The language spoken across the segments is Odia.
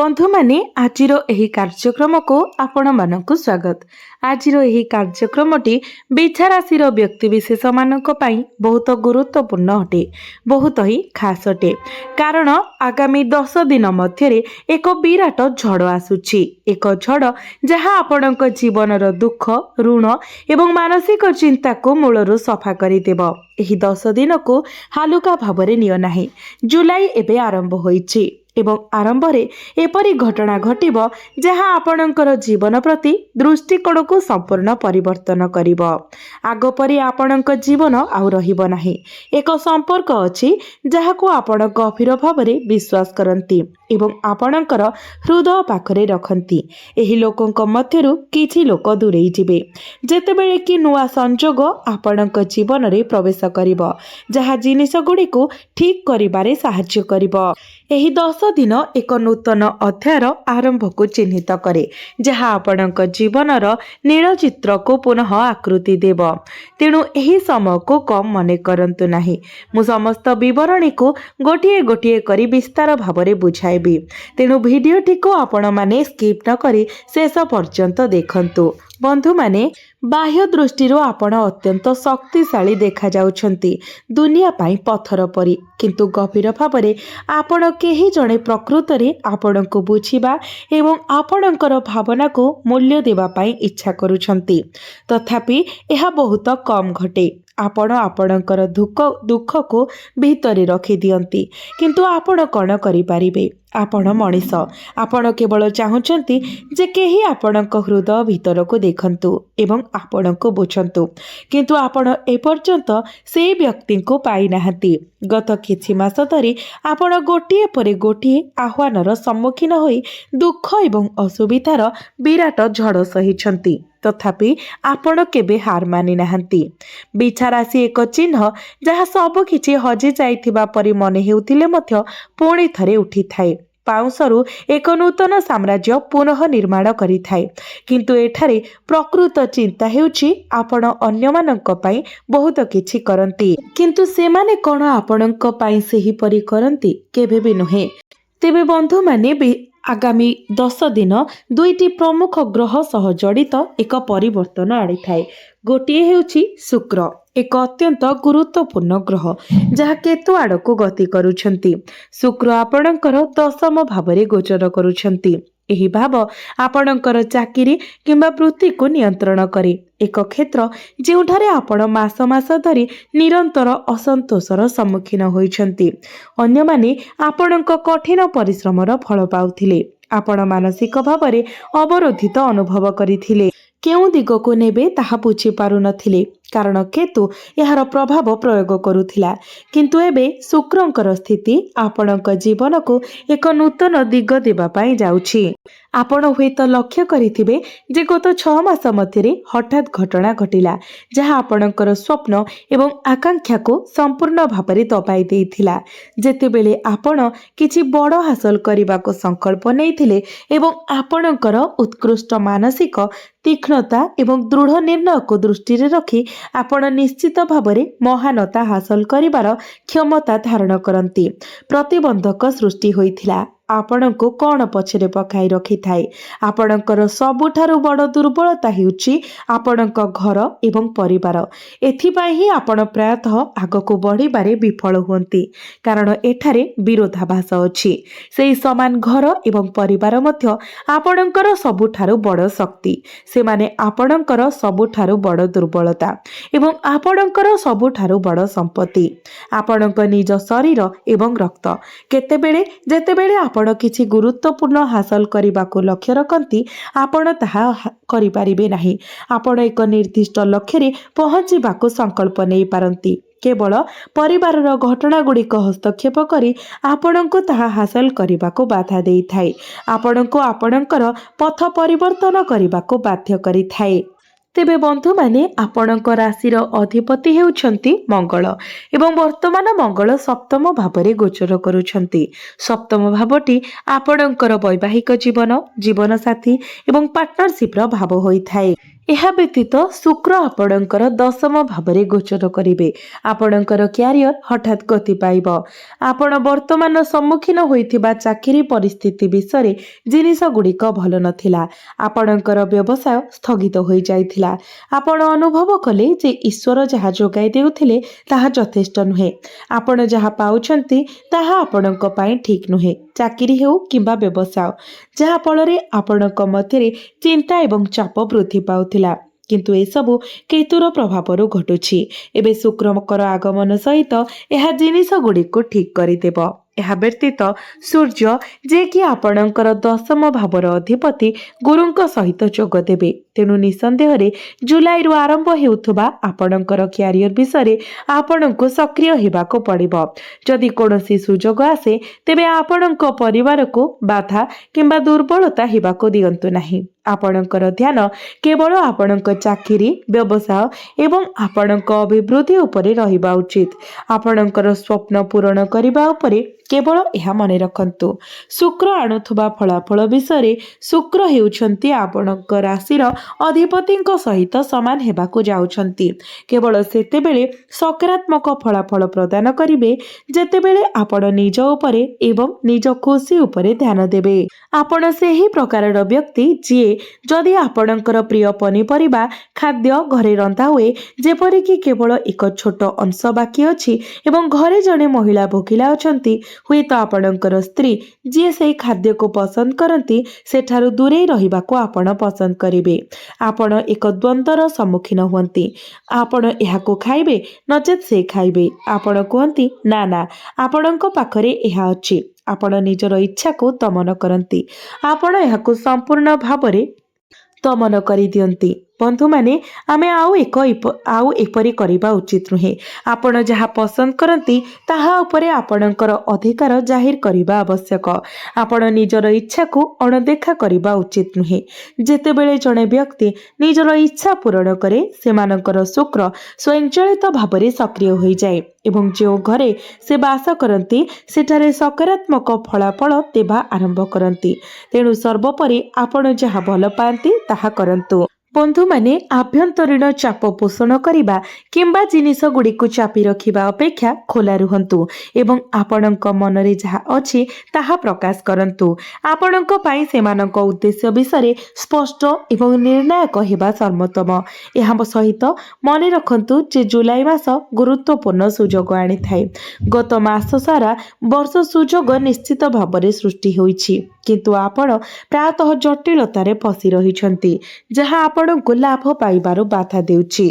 बंधु माने आजिर एही कार्यक्रम को आपण मानकु स्वागत। आजिर एही कार्यक्रमटी बिछा राशि व्यक्ति विशेष मानक पई बहुत गुरुत्वपूर्ण अटे, बहुत ही खास अटे। कारण आगामी 10 दिन मध्यरे एक विराट झड़ आसुछि। एक झड़ जहाँ आपणक जीवनर दुख ऋण एवं मानसिक चिंता को मूलरू सफा करिदेब। एही 10 दिन को हालुका भावरे नियो नाही। जुलाई एबे आरंभ होईछि एवं आरंभ रे एपरी घटना घटिब जहाँ आपणकर जीवन प्रति दृष्टिकोण को संपूर्ण परिवर्तन करिब। आग परी आपणक जीवन आउ रहिब नाही। एक संपर्क अछि जहाको आपण गभीर भावरे विश्वास करंती एवं आपणकर हृदय पाखरे रखंती। एही लोकंक मध्यरु किछि लोक दूरेई जिबे जेतेबेले कि नुआ संजोग आपणक जीवन रे प्रवेश करिब जहाँ जिनिस गुडी को ठीक करिबारे सहाय्य करिब। एही 10 दिन एक नूतन अध्यायर आरंभ को चिन्हित करे जहाँ आपणक जीवनर नील चित्र को पुनः आकृति देव। तेणु एही समय को कम मने करंतु नाही। मु समस्त विवरणी को गोटिए गोटिए करी विस्तार भावरे बुझाइबी। तेणु भिडियोटी को आपण माने स्किप न करी शेष पर्यंत देखंतु। बंधु माने बाह्य दृष्टि आपण अत्यंत शक्तिशाली देखा जाउछंती, दुनिया पाई पत्थर परी, किंतु गभीर भावरे आपण केही जणे प्रकृत रे आपण को बुझिबा एवं आपणकर भावना को मूल्य देवा पाई इच्छा करूछंती। तथापि यह बहुत कम घटे। आपण आपणकर दुख को भीतरे रखी दियंती, किंतु आपण कौन करि पारिबे? आपण मनीष, आपण केवल चाहुचंती जे केही आपणक हृदय भीतर को देखंतु एवं आपण को बुझंतु, किंतु आपण एपर्यंत से व्यक्ति को पाई नाहंती। गत किछि मास धरी आपण गोटिए परे गोटिए आह्वानर सम्मुखीन होई दुख एवं असुविधार विराट झड़ सहिछंती। तथापि आपण केबे हार मानि नाहंती। बिछा राशि एक चिन्ह जहाँ सब किछि हजि जाइथिबा परि मने हेउथिले मध्य पुणी थरे उठी थाए। पाउंसरू एक नूतन साम्राज्य पुनः निर्माण करि थाए, किंतु एठारे प्रकृत चिंता हेउछि आपण अन्यमानंक पई बहुत किछि करंती, किंतु सेमाने कोन आपणंक पई सेही परि करंती केबे भी नुहे। तेबे बंधु माने आगामी 10 दिन दुईटी प्रमुख ग्रह सह जड़ित एक परिवर्तन आनी थाए। गोटे हेउछि शुक्र, एक अत्यंत गुरुत्वपूर्ण ग्रह जहाँ केतु आड़ को गति करुछंती। शुक्र आपणकर 10म भावरे गोचर करुछंती। एही भाव आपणकर चाकिरी किंबा वृत्ति को नियंत्रण करे। एक क्षेत्र जेउठारे आपण मास मास धरी निरंतर असंतोषर सम्मुखीन होइछंती। अन्य माने आपणक कठिन परिश्रमर फल पाउथिले। आपण मानसिक भावरे अवरोधित अनुभव करिथिले। केउ दिग को नेबे ताहा बुझी पारु नथिले, कारण केतु यार प्रभाव प्रयोग करुथिला। किंतु एबे शुक्रंकर स्थिति आपणक जीवन को एक नूतन दिग देबा पाई जाउछि। आपण हुएत लक्ष्य करिथिबे जे गत 6 मास मध्यरे हठात घटना घटिला जहाँ आपणकर स्वप्न एवं आकांक्षा को संपूर्ण भावरे दबाई देइथिला। जेतेबेले आपण किछि बड़ हासिल करबा को संकल्प नेइथिले एवं आपणकर उत्कृष्ट मानसिक तीक्ष्णता एवं दृढ़ निर्णय को दृष्टि रे रखी आपण निश्चित भावरे महानता हासिल करिबार क्षमता धारण करंती। प्रतिबंधक सृष्टि होइथिला। आपण को कौन पछरे पकाई रखी थाए? आपणकर सबुठारु बड़ दुर्बलता हेउछि आपणक घर एवं परिवार। एथिपाई ही आपण प्रायतः आग को बढ़िबारे विफल हुंती, कारण एठारे विरोधाभास अछि। सेही समान घर एवं परिवार मध्य आपणकर सबुठारु बड़ शक्ति, सेमाने आपणकर सबुठारु बड़ दुर्बलता एवं आपणकर सबुठारु बड़ संपत्ति आपणक निज शरीर एवं रक्त। केतेबेले जेतेबेले आपण किछि गुरुत्वपूर्ण हासिल करबाको लक्ष्य रखंती, आपण ताहा करि पारिबे नाही। आपण एक निर्दिष्ट लक्ष्य रे पहुंचीबाको संकल्प नै पारंती। केवल परिवारर घटना गुड़िक हस्तक्षेप करी आपणको ताहा हासिल करबाको बाधा देई थाए। आपणको आपणकर पथ परिवर्तन करबाको बाध्य करि थाए। तेबे बंधु माने आपणक राशिर अधिपति हेउछंती मंगल एवं वर्तमान मंगल सप्तम भावरे गोचर करुछंती। सप्तम भावटी आपणकर वैवाहिक जीवन, जीवन साथी एवं पार्टनरशिप भाव होई थाए। ଏହା ବ୍ୟତୀତ ଶୁକ୍ର ଆପଣଙ୍କର ଦଶମ ଭାବରେ ଗୋଚର କରିବେ। ଆପଣଙ୍କର କ୍ୟାରିୟର ହଠାତ୍ ଗତି ପାଇବ। ଆପଣ ବର୍ତ୍ତମାନ ସମ୍ମୁଖୀନ ହୋଇଥିବା ଚାକିରି ପରିସ୍ଥିତି ବିଷୟରେ ଜିନିଷ ଗୁଡ଼ିକ ଭଲ ନଥିଲା। ଆପଣଙ୍କର ବ୍ୟବସାୟ ସ୍ଥଗିତ ହୋଇଯାଇଥିଲା। ଆପଣ ଅନୁଭବ କଲେ ଯେ ଈଶ୍ୱର ଯାହା ଯୋଗାଇ ଦେଉଥିଲେ ତାହା ଯଥେଷ୍ଟ ନୁହେଁ। ଆପଣ ଯାହା ପାଉଛନ୍ତି ତାହା ଆପଣଙ୍କ ପାଇଁ ଠିକ୍ ନୁହେଁ, ଚାକିରି ହେଉ କିମ୍ବା ବ୍ୟବସାୟ, ଯାହାଫଳରେ ଆପଣଙ୍କ ମଧ୍ୟରେ ଚିନ୍ତା ଏବଂ ଚାପ ବୃଦ୍ଧି ପାଉଥିଲା। କିନ୍ତୁ ଏସବୁ କେତୁର ପ୍ରଭାବରୁ ଘଟୁଛି। ଏବେ ଶୁକ୍ରଙ୍କର ଆଗମନ ସହିତ ଏହା ଜିନିଷ ଗୁଡ଼ିକୁ ଠିକ୍ କରିଦେବ। ଏହା ବ୍ୟତୀତ ସୂର୍ଯ୍ୟ, ଯିଏକି ଆପଣଙ୍କର ଦଶମ ଭାବର ଅଧିପତି, ଗୁରୁଙ୍କ ସହିତ ଯୋଗ ଦେବେ। ତେଣୁ ନିଃସନ୍ଦେହରେ ଜୁଲାଇରୁ ଆରମ୍ଭ ହେଉଥିବା ଆପଣଙ୍କର କ୍ୟାରିୟର ବିଷୟରେ ଆପଣଙ୍କୁ ସକ୍ରିୟ ହେବାକୁ ପଡ଼ିବ। ଯଦି କୌଣସି ସୁଯୋଗ ଆସେ ତେବେ ଆପଣଙ୍କ ପରିବାରକୁ ବାଧା କିମ୍ବା ଦୁର୍ବଳତା ହେବାକୁ ଦିଅନ୍ତୁ ନାହିଁ। ଆପଣଙ୍କର ଧ୍ୟାନ କେବଳ ଆପଣଙ୍କ ଚାକିରି, ବ୍ୟବସାୟ ଏବଂ ଆପଣଙ୍କ ଅଭିବୃଦ୍ଧି ଉପରେ ରହିବା ଉଚିତ। ଆପଣଙ୍କର ସ୍ୱପ୍ନ ପୂରଣ କରିବା ଉପରେ କେବଳ ଏହା ମନେ ରଖନ୍ତୁ। ଶୁକ୍ର ଆଣୁଥିବା ଫଳାଫଳ ବିଷୟରେ ଶୁକ୍ର ହେଉଛନ୍ତି ଆପଣଙ୍କ ରାଶିର ଅଧିପତିଙ୍କ ସହିତ ସମାନ ହେବାକୁ ଯାଉଛନ୍ତି। କେବଳ ସେତେବେଳେ ସକାରାତ୍ମକ ଫଳାଫଳ ପ୍ରଦାନ କରିବେ ଯେତେବେଳେ ଆପଣ ନିଜ ଉପରେ ଏବଂ ନିଜ ଖୁସି ଉପରେ ଧ୍ୟାନ ଦେବେ। ଆପଣ ସେହି ପ୍ରକାରର ବ୍ୟକ୍ତି ଯିଏ, ଯଦି ଆପଣଙ୍କର ପ୍ରିୟ ପନିପରିବା ଖାଦ୍ୟ ଘରେ ରନ୍ଧା ହୁଏ, ଯେପରିକି କେବଳ ଏକ ଛୋଟ ଅଂଶ ବାକି ଅଛି ଏବଂ ଘରେ ଜଣେ ମହିଳା ଭୋକିଲା ଅଛନ୍ତି, ହୁଏତ ଆପଣଙ୍କର ସ୍ତ୍ରୀ ଯିଏ ସେହି ଖାଦ୍ୟକୁ ପସନ୍ଦ କରନ୍ତି ସେଠାରୁ ଦୂରେଇ ରହିବାକୁ ଆପଣ ପସନ୍ଦ କରିବେ। ଆପଣ ଏକ ଦ୍ୱନ୍ଦ୍ୱର ସମ୍ମୁଖୀନ ହୁଅନ୍ତି। ଆପଣ ଏହାକୁ ଖାଇବେ ନଚେତ୍ ସେ ଖାଇବେ। ଆପଣ କୁହନ୍ତି ନା ନା, ଆପଣଙ୍କ ପାଖରେ ଏହା ଅଛି। ଆପଣ ନିଜର ଇଚ୍ଛାକୁ ଦମନ କରନ୍ତି। ଆପଣ ଏହାକୁ ସମ୍ପୂର୍ଣ୍ଣ ଭାବରେ ଦମନ କରିଦିଅନ୍ତି। ବନ୍ଧୁମାନେ, ଆମେ ଆଉ ଏପରି କରିବା ଉଚିତ ନୁହେଁ। ଆପଣ ଯାହା ପସନ୍ଦ କରନ୍ତି ତାହା ଉପରେ ଆପଣଙ୍କର ଅଧିକାର ଜାହିର କରିବା ଆବଶ୍ୟକ। ଆପଣ ନିଜର ଇଚ୍ଛାକୁ ଅଣଦେଖା କରିବା ଉଚିତ ନୁହେଁ। ଯେତେବେଳେ ଜଣେ ବ୍ୟକ୍ତି ନିଜର ଇଚ୍ଛା ପୂରଣ କରେ, ସେମାନଙ୍କର ଶୁକ୍ର ସ୍ୱୟଂଚାଳିତ ଭାବରେ ସକ୍ରିୟ ହୋଇଯାଏ ଏବଂ ଯେଉଁ ଘରେ ସେ ବାସ କରନ୍ତି ସେଠାରେ ସକାରାତ୍ମକ ଫଳାଫଳ ଦେବା ଆରମ୍ଭ କରନ୍ତି। ତେଣୁ ସର୍ବୋପରି ଆପଣ ଯାହା ଭଲ ପାଆନ୍ତି ତାହା କରନ୍ତୁ। ବନ୍ଧୁମାନେ, ଆଭ୍ୟନ୍ତରୀଣ ଚାପ ପୋଷଣ କରିବା କିମ୍ବା ଜିନିଷ ଗୁଡ଼ିକୁ ଚାପି ରଖିବା ଅପେକ୍ଷା ଖୋଲା ରୁହନ୍ତୁ ଏବଂ ଆପଣଙ୍କ ମନରେ ଯାହା ଅଛି ତାହା ପ୍ରକାଶ କରନ୍ତୁ। ଆପଣଙ୍କ ପାଇଁ ସେମାନଙ୍କ ଉଦ୍ଦେଶ୍ୟ ବିଷୟରେ ସ୍ପଷ୍ଟ ଏବଂ ନିର୍ଣ୍ଣାୟକ ହେବା ସର୍ବୋତ୍ତମ। ଏହା ସହିତ ମନେ ରଖନ୍ତୁ ଯେ ଜୁଲାଇ ମାସ ଗୁରୁତ୍ୱପୂର୍ଣ୍ଣ ସୁଯୋଗ ଆଣିଥାଏ। ଗତ ମାସ ସାରା ବର୍ଷ ସୁଯୋଗ ନିଶ୍ଚିତ ଭାବରେ ସୃଷ୍ଟି ହୋଇଛି, କିନ୍ତୁ ଆପଣ ପ୍ରାୟତଃ ଜଟିଳତାରେ ଫସି ରହିଛନ୍ତି, ଯାହା ଆପଣଙ୍କୁ ଲାଭ ପାଇବାରୁ ବାଧା ଦେଉଛି।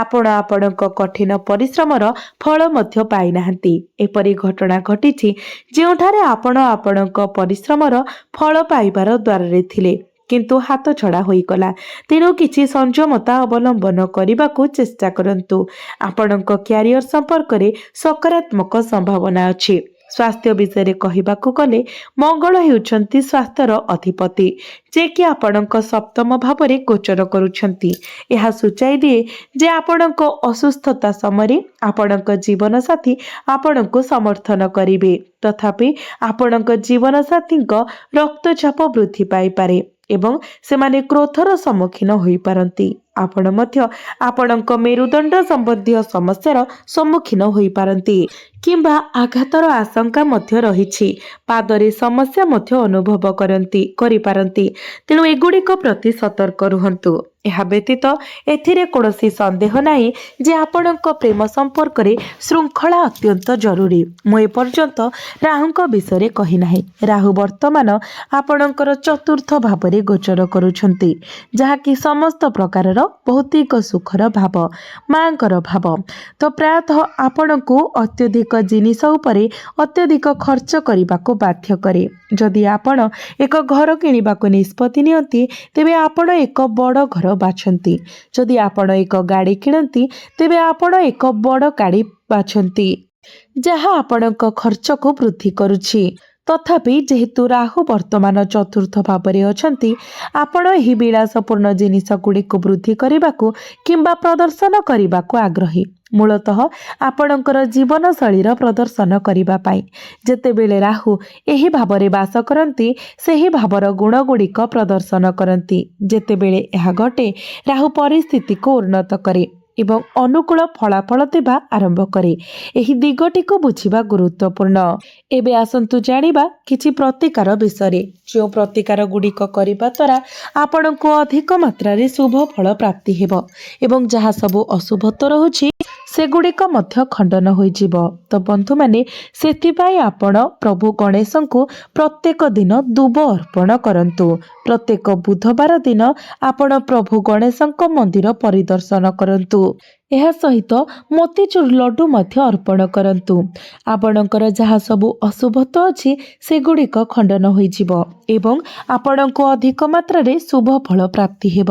ଆପଣ ଆପଣଙ୍କ କଠିନ ପରିଶ୍ରମର ଫଳ ମଧ୍ୟ ପାଇନାହାନ୍ତି। ଏପରି ଘଟଣା ଘଟିଛି ଯେଉଁଠାରେ ଆପଣ ଆପଣଙ୍କ ପରିଶ୍ରମର ଫଳ ପାଇବାର ଦ୍ୱାରରେ ଥିଲେ, କିନ୍ତୁ ହାତଛଡ଼ା ହୋଇଗଲା। ତେଣୁ କିଛି ସଂଯମତା ଅବଲମ୍ବନ କରିବାକୁ ଚେଷ୍ଟା କରନ୍ତୁ। ଆପଣଙ୍କ କ୍ୟାରିୟର ସମ୍ପର୍କରେ ସକାରାତ୍ମକ ସମ୍ଭାବନା ଅଛି। ସ୍ୱାସ୍ଥ୍ୟ ବିଷୟରେ କହିବାକୁ ଗଲେ, ମଙ୍ଗଳ ହେଉଛନ୍ତି ସ୍ୱାସ୍ଥ୍ୟର ଅଧିପତି, ଯିଏକି ଆପଣଙ୍କ ସପ୍ତମ ଭାବରେ ଗୋଚର କରୁଛନ୍ତି। ଏହା ସୂଚାଇ ଦିଏ ଯେ ଆପଣଙ୍କ ଅସୁସ୍ଥତା ସମୟରେ ଆପଣଙ୍କ ଜୀବନସାଥୀ ଆପଣଙ୍କୁ ସମର୍ଥନ କରିବେ। ତଥାପି ଆପଣଙ୍କ ଜୀବନସାଥୀଙ୍କ ରକ୍ତଚାପ ବୃଦ୍ଧି ପାଇପାରେ ଏବଂ ସେମାନେ କ୍ରୋଧର ସମ୍ମୁଖୀନ ହୋଇପାରନ୍ତି। ଆପଣ ମଧ୍ୟ ଆପଣଙ୍କ ମେରୁଦଣ୍ଡ ସମ୍ବନ୍ଧୀୟ ସମସ୍ୟାର ସମ୍ମୁଖୀନ ହୋଇପାରନ୍ତି କିମ୍ବା ଆଘାତର ଆଶଙ୍କା ମଧ୍ୟ ରହିଛି। ପାଦରେ ସମସ୍ୟା ମଧ୍ୟ ଅନୁଭବ କରିପାରନ୍ତି। ତେଣୁ ଏଗୁଡ଼ିକ ପ୍ରତି ସତର୍କ ରୁହନ୍ତୁ। ଏହା ବ୍ୟତୀତ ଏଥିରେ କୌଣସି ସନ୍ଦେହ ନାହିଁ ଯେ ଆପଣଙ୍କ ପ୍ରେମ ସମ୍ପର୍କରେ ଶୃଙ୍ଖଳା ଅତ୍ୟନ୍ତ ଜରୁରୀ। ମୁଁ ଏପର୍ଯ୍ୟନ୍ତ ରାହୁଙ୍କ ବିଷୟରେ କହିନାହିଁ। ରାହୁ ବର୍ତ୍ତମାନ ଆପଣଙ୍କର ଚତୁର୍ଥ ଭାବରେ ଗୋଚର କରୁଛନ୍ତି, ଯାହାକି ସମସ୍ତ ପ୍ରକାରର ଭୌତିକ ସୁଖର ଭାବ, ମାଙ୍କର ଭାବ। ତ ପ୍ରାୟତଃ ଆପଣଙ୍କୁ ଅତ୍ୟଧିକ ଜିନିଷ ଉପରେ ଅତ୍ୟଧିକ ଖର୍ଚ୍ଚ କରିବାକୁ ବାଧ୍ୟ କରେ। ଯଦି ଆପଣ ଏକ ଘର କିଣିବାକୁ ନିଷ୍ପତ୍ତି ନିଅନ୍ତି ତେବେ ଆପଣ ଏକ ବଡ଼ ଘର ବାଛନ୍ତି। ଯଦି ଆପଣ ଏକ ଗାଡ଼ି କିଣନ୍ତି ତେବେ ଆପଣ ଏକ ବଡ଼ ଗାଡ଼ି ବାଛନ୍ତି, ଯାହା ଆପଣଙ୍କ ଖର୍ଚ୍ଚକୁ ବୃଦ୍ଧି କରୁଛି। ତଥାପି ଯେହେତୁ ରାହୁ ବର୍ତ୍ତମାନ ଚତୁର୍ଥ ଭାବରେ ଅଛନ୍ତି, ଆପଣ ଏହି ବିଳାସପୂର୍ଣ୍ଣ ଜିନିଷ ଗୁଡ଼ିକୁ ବୃଦ୍ଧି କରିବାକୁ କିମ୍ବା ପ୍ରଦର୍ଶନ କରିବାକୁ ଆଗ୍ରହୀ। ମୂଳତଃ ଆପଣଙ୍କର ଜୀବନଶୈଳୀର ପ୍ରଦର୍ଶନ କରିବା ପାଇଁ। ଯେତେବେଳେ ରାହୁ ଏହି ଭାବରେ ବାସ କରନ୍ତି ସେହି ଭାବର ଗୁଣଗୁଡ଼ିକ ପ୍ରଦର୍ଶନ କରନ୍ତି। ଯେତେବେଳେ ଏହା ଘଟେ ରାହୁ ପରିସ୍ଥିତିକୁ ଉନ୍ନତ କରେ ଏବଂ ଅନୁକୂଳ ଫଳାଫଳ ଦେବା ଆରମ୍ଭ କରେ। ଏହି ଦିଗଟିକୁ ବୁଝିବା ଗୁରୁତ୍ୱପୂର୍ଣ୍ଣ। ଏବେ ଆସନ୍ତୁ ଜାଣିବା କିଛି ପ୍ରତିକାର ବିଷୟରେ। ଯେଉଁ ପ୍ରତିକାର ଗୁଡ଼ିକ କରିବା ଦ୍ୱାରା ଆପଣଙ୍କୁ ଅଧିକ ମାତ୍ରାରେ ଶୁଭ ଫଳ ପ୍ରାପ୍ତି ହେବ ଏବଂ ଯାହା ସବୁ ଅଶୁଭତ୍ୱ ରହୁଛି ସେଗୁଡ଼ିକ ମଧ୍ୟ ଖଣ୍ଡନ ହୋଇଯିବ। ତ ବନ୍ଧୁମାନେ, ସେଥିପାଇଁ ଆପଣ ପ୍ରଭୁ ଗଣେଶଙ୍କୁ ପ୍ରତ୍ୟେକ ଦିନ ଦୁବ ଅର୍ପଣ କରନ୍ତୁ। ପ୍ରତ୍ୟେକ ବୁଧବାର ଦିନ ଆପଣ ପ୍ରଭୁ ଗଣେଶଙ୍କ ମନ୍ଦିର ପରିଦର୍ଶନ କରନ୍ତୁ। ଏହା ସହିତ ମୋତିଚୁର ଲଡୁ ମଧ୍ୟ ଅର୍ପଣ କରନ୍ତୁ। ଆପଣଙ୍କର ଯାହା ସବୁ ଅଶୁଭତ୍ୱ ଅଛି ସେଗୁଡ଼ିକ ଖଣ୍ଡନ ହୋଇଯିବ ଏବଂ ଆପଣଙ୍କୁ ଅଧିକ ମାତ୍ରାରେ ଶୁଭ ଫଳ ପ୍ରାପ୍ତି ହେବ।